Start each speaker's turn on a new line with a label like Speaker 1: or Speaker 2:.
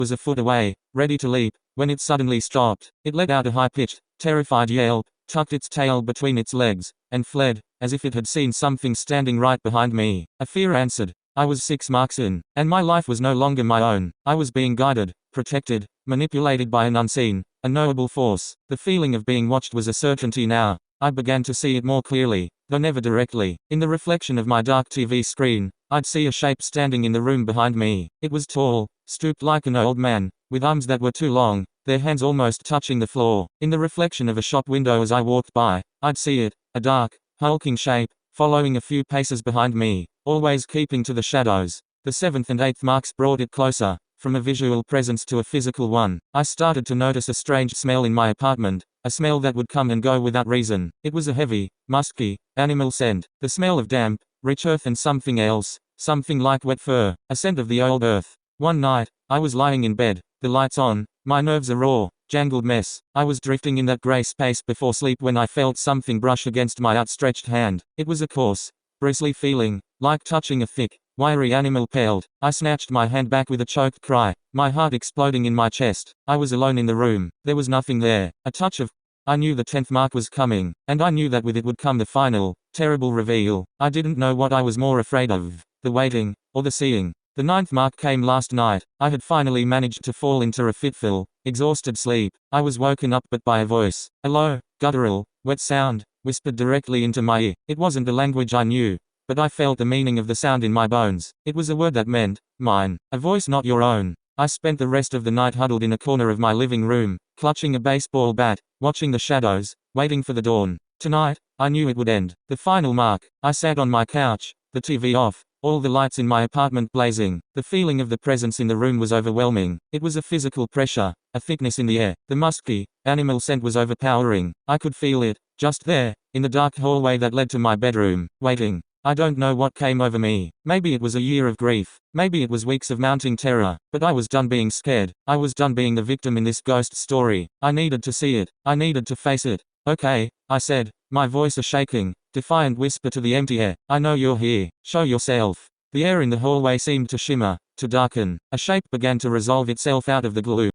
Speaker 1: was a foot away, ready to leap, when it suddenly stopped. It let out a high-pitched, terrified yelp, tucked its tail between its legs, and fled, as if it had seen something standing right behind me. A fear answered. I was 6 marks in, and my life was no longer my own. I was being guided, protected, manipulated by an unseen, unknowable force. The feeling of being watched was a certainty now. I began to see it more clearly, though never directly. In the reflection of my dark TV screen, I'd see a shape standing in the room behind me. It was tall, stooped like an old man, with arms that were too long, their hands almost touching the floor. In the reflection of a shop window as I walked by, I'd see it, a dark, hulking shape, following a few paces behind me, always keeping to the shadows. The 7th and 8th marks brought it closer, from a visual presence to a physical one. I started to notice a strange smell in my apartment, a smell that would come and go without reason. It was a heavy, musky, animal scent, the smell of damp, rich earth and something else, something like wet fur, a scent of the old earth. One night, I was lying in bed, the lights on, my nerves a raw, jangled mess. I was drifting in that grey space before sleep when I felt something brush against my outstretched hand. It was a coarse, bristly feeling, like touching a thick, wiry animal pelt. I snatched my hand back with a choked cry, my heart exploding in my chest. I was alone in the room. There was nothing there. A touch of... I knew the 10th mark was coming, and I knew that with it would come the final, terrible reveal. I didn't know what I was more afraid of, the waiting, or the seeing. The 9th mark came last night. I had finally managed to fall into a fitful, exhausted sleep. I was woken up but by a voice, a low, guttural, wet sound, whispered directly into my ear. It wasn't a language I knew, but I felt the meaning of the sound in my bones. It was a word that meant, mine, a voice not your own. I spent the rest of the night huddled in a corner of my living room, clutching a baseball bat, watching the shadows, waiting for the dawn. Tonight, I knew it would end. The final mark. I sat on my couch, the TV off, all the lights in my apartment blazing. The feeling of the presence in the room was overwhelming. It was a physical pressure, a thickness in the air. The musky, animal scent was overpowering. I could feel it, just there, in the dark hallway that led to my bedroom, waiting. I don't know what came over me. Maybe it was a year of grief. Maybe it was weeks of mounting terror. But I was done being scared. I was done being the victim in this ghost story. I needed to see it. I needed to face it. Okay, I said, my voice a shaking, defiant whisper to the empty air. I know you're here. Show yourself. The air in the hallway seemed to shimmer, to darken. A shape began to resolve itself out of the gloom.